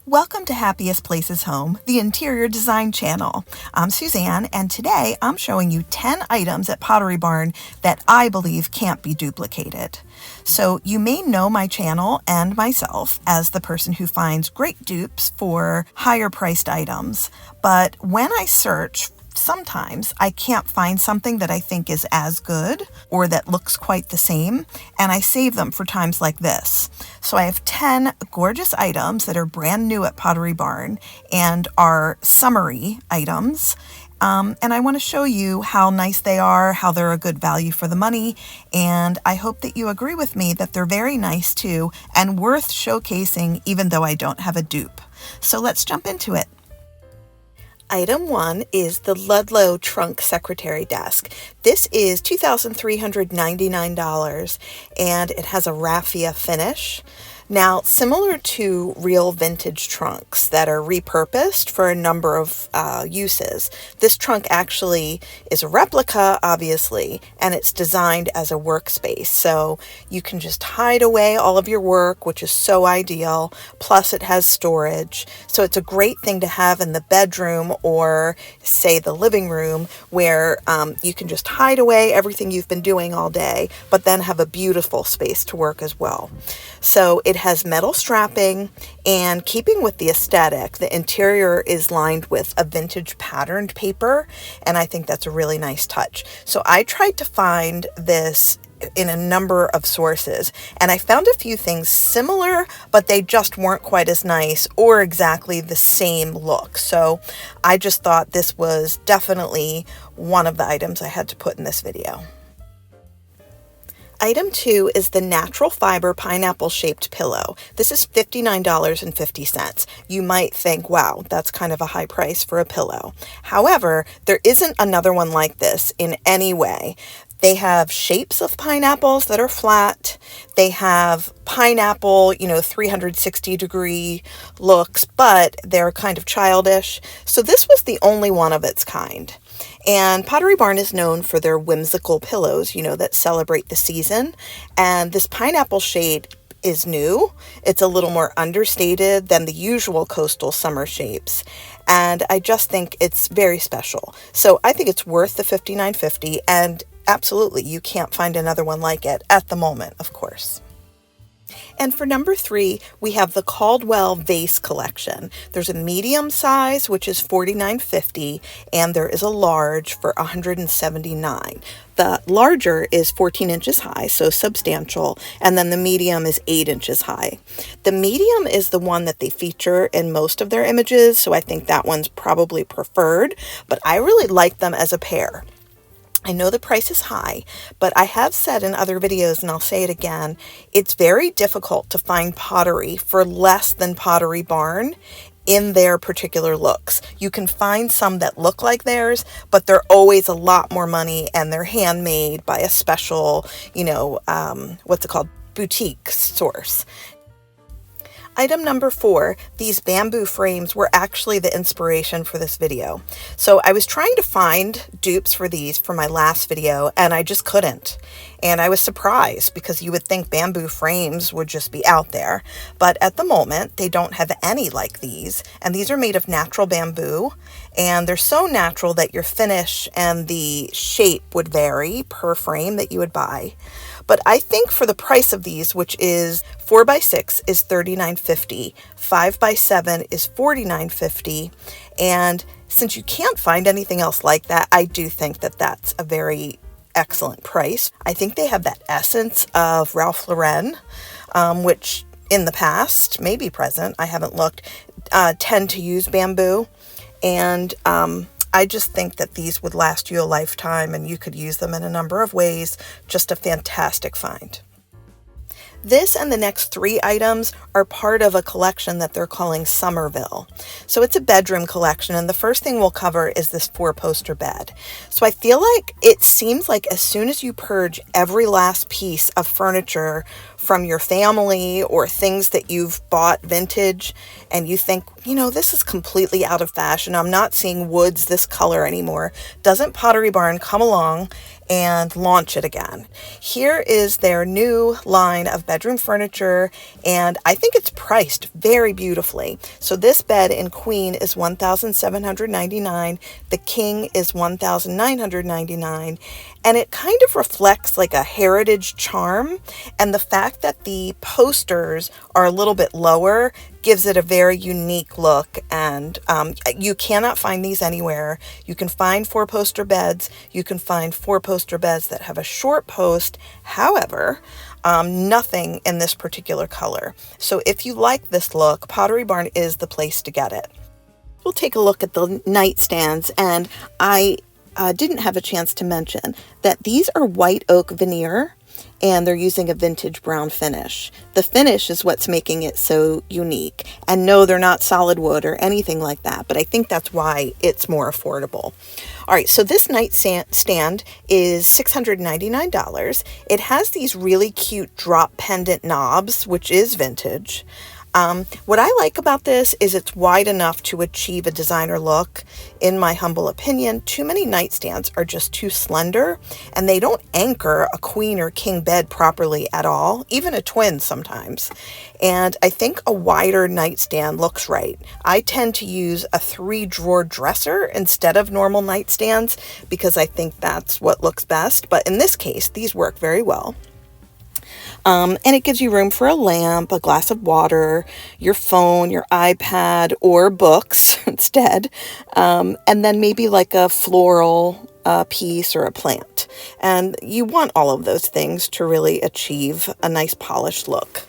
Welcome to Happiest Places Home, the interior design channel. I'm Suzanne, and today I'm showing you 10 items at Pottery Barn that I believe can't be duplicated. So you may know my channel and myself as the person who finds great dupes for higher priced items, but when I search, sometimes I can't find something that I think is as good or that looks quite the same, and I save them for times like this. So I have 10 gorgeous items that are brand new at Pottery Barn and are summery items. And I want to show you how nice they are, how they're a good value for the money, and I hope that you agree with me that they're very nice too and worth showcasing even though I don't have a dupe. So let's jump into it. Item 1 is the Ludlow Trunk Secretary Desk. This is $2,399 and it has a raffia finish. Now, similar to real vintage trunks that are repurposed for a number of uses, this trunk actually is a replica, obviously, and it's designed as a workspace. So you can just hide away all of your work, which is so ideal. Plus, it has storage. So it's a great thing to have in the bedroom or, say, the living room, where you can just hide away everything you've been doing all day, but then have a beautiful space to work as well. So it has metal strapping, and keeping with the aesthetic, the interior is lined with a vintage patterned paper, and I think that's a really nice touch. So I tried to find this in a number of sources, and I found a few things similar, but they just weren't quite as nice or exactly the same look. So I just thought this was definitely one of the items I had to put in this video. Item 2 is the natural fiber pineapple shaped pillow. This is $59.50. You might think, wow, that's kind of a high price for a pillow. However, there isn't another one like this in any way. They have shapes of pineapples that are flat. They have pineapple, 360-degree looks, but they're kind of childish. So this was the only one of its kind. And Pottery Barn is known for their whimsical pillows, that celebrate the season. And this pineapple shade is new. It's a little more understated than the usual coastal summer shapes. And I just think it's very special. So I think it's worth the $59.50, and absolutely, you can't find another one like it at the moment, of course. And for number 3, we have the Caldwell Vase collection. There's a medium size, which is $49.50, and there is a large for $179. The larger is 14 inches high, so substantial, and then the medium is 8 inches high. The medium is the one that they feature in most of their images, so I think that one's probably preferred, but I really like them as a pair. I know the price is high, but I have said in other videos, and I'll say it again, it's very difficult to find pottery for less than Pottery Barn in their particular looks. You can find some that look like theirs, but they're always a lot more money, and they're handmade by a special, boutique source. Item number 4, these bamboo frames were actually the inspiration for this video. So I was trying to find dupes for these for my last video, and I just couldn't. And I was surprised because you would think bamboo frames would just be out there. But at the moment, they don't have any like these. And these are made of natural bamboo. And they're so natural that your finish and the shape would vary per frame that you would buy. But I think for the price of these, which is 4x6 is $39.50, 5x7 is $49.50, and since you can't find anything else like that, I do think that that's a very excellent price. I think they have that essence of Ralph Lauren, which in the past, maybe present, I haven't looked, tend to use bamboo, and I just think that these would last you a lifetime, and you could use them in a number of ways. Just a fantastic find. This and the next 3 items are part of a collection that they're calling Summerville. So it's a bedroom collection, and the first thing we'll cover is this 4-poster bed. So I feel like it seems like as soon as you purge every last piece of furniture from your family or things that you've bought vintage and you think, this is completely out of fashion. I'm not seeing woods this color anymore. Doesn't Pottery Barn come along and launch it again? Here is their new line of bedroom furniture, and I think it's priced very beautifully. So this bed in queen is $1,799. The king is $1,999, and it kind of reflects like a heritage charm, and the fact that the posters are a little bit lower gives it a very unique look, and you cannot find these anywhere. You can find 4-poster beds. You can find 4-poster beds that have a short post. However, nothing in this particular color. So if you like this look, Pottery Barn is the place to get it. We'll take a look at the nightstands, and I didn't have a chance to mention that these are white oak veneer, and they're using a vintage brown finish. The finish is what's making it so unique. And no, they're not solid wood or anything like that, but I think that's why it's more affordable. All right, so this nightstand is $699. It has these really cute drop pendant knobs, which is vintage. What I like about this is it's wide enough to achieve a designer look. In my humble opinion, too many nightstands are just too slender, and they don't anchor a queen or king bed properly at all, even a twin sometimes. And I think a wider nightstand looks right. I tend to use a 3-drawer dresser instead of normal nightstands because I think that's what looks best. But in this case, these work very well. And it gives you room for a lamp, a glass of water, your phone, your iPad, or books instead. And then maybe like a floral piece or a plant. And you want all of those things to really achieve a nice polished look.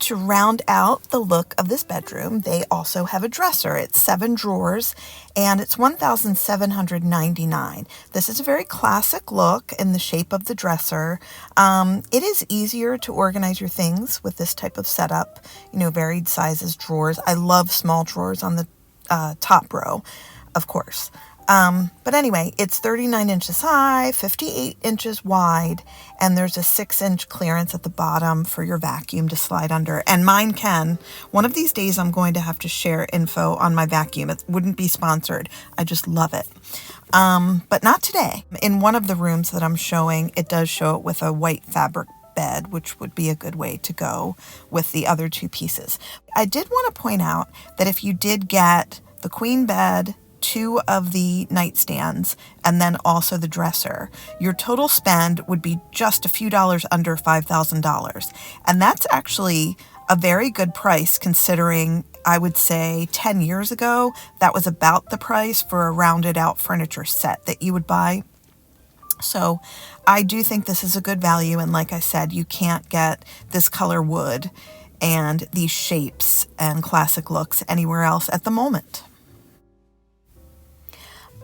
To round out the look of this bedroom, they also have a dresser. It's 7 drawers, and it's $1,799. This is a very classic look in the shape of the dresser. It is easier to organize your things with this type of setup, varied sizes drawers. I love small drawers on the top row, of course. But anyway, it's 39 inches high, 58 inches wide, and there's a 6-inch clearance at the bottom for your vacuum to slide under. And mine can. One of these days, I'm going to have to share info on my vacuum. It wouldn't be sponsored. I just love it. But not today. In one of the rooms that I'm showing, it does show it with a white fabric bed, which would be a good way to go with the other 2 pieces. I did want to point out that if you did get the queen bed, 2 of the nightstands, and then also the dresser, your total spend would be just a few dollars under $5,000. And that's actually a very good price considering, I would say 10 years ago, that was about the price for a rounded out furniture set that you would buy. So I do think this is a good value. And like I said, you can't get this color wood and these shapes and classic looks anywhere else at the moment.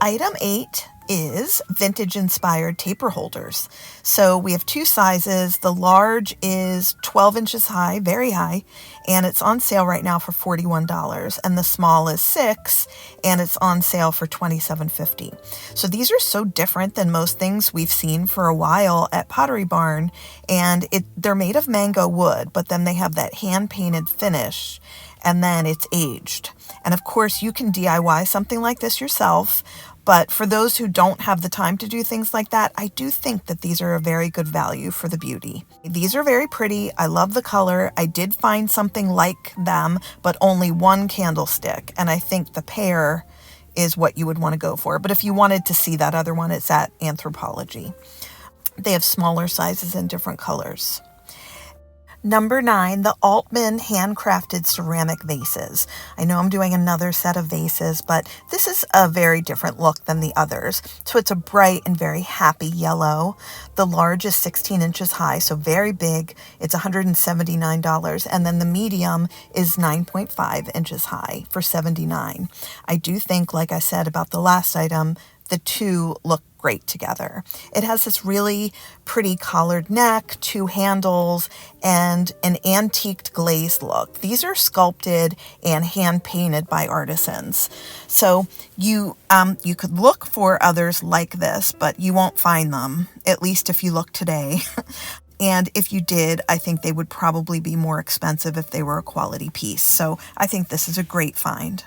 Item 8 is vintage-inspired taper holders. So we have 2 sizes. The large is 12 inches high, very high, and it's on sale right now for $41. And the small is 6, and it's on sale for $27.50. So these are so different than most things we've seen for a while at Pottery Barn, and they're made of mango wood, but then they have that hand-painted finish, and then it's aged. And of course, you can DIY something like this yourself. But for those who don't have the time to do things like that, I do think that these are a very good value for the beauty. These are very pretty. I love the color. I did find something like them, but only 1 candlestick. And I think the pair is what you would want to go for. But if you wanted to see that other one, it's at Anthropology. They have smaller sizes and different colors. Number 9, the Altman Handcrafted ceramic vases. I know I'm doing another set of vases, but this is a very different look than the others. So it's a bright and very happy yellow. The large is 16 inches high, so very big. It's $179. And then the medium is 9.5 inches high for $79. I do think, like I said about the last item, the 2 look great together. It has this really pretty collared neck, 2 handles, and an antiqued glazed look. These are sculpted and hand painted by artisans. So you could look for others like this, but you won't find them, at least if you look today. And if you did, I think they would probably be more expensive if they were a quality piece. So I think this is a great find.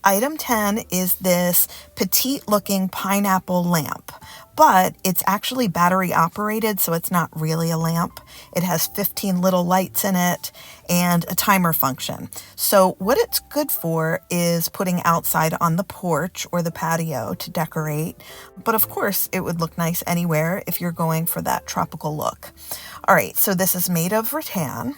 Item 10 is this petite looking pineapple lamp, but it's actually battery operated, so it's not really a lamp. It has 15 little lights in it and a timer function. So what it's good for is putting outside on the porch or the patio to decorate. But of course, it would look nice anywhere if you're going for that tropical look. All right, so this is made of rattan,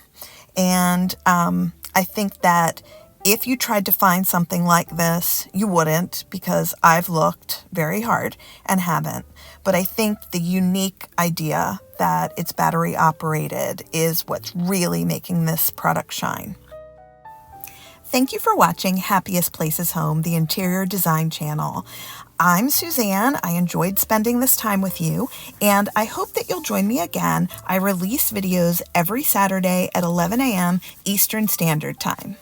and I think that if you tried to find something like this, you wouldn't, because I've looked very hard and haven't. But I think the unique idea that it's battery operated is what's really making this product shine. Thank you for watching Happiest Places Home, the interior design channel. I'm Suzanne. I enjoyed spending this time with you, and I hope that you'll join me again. I release videos every Saturday at 11 a.m. Eastern Standard Time.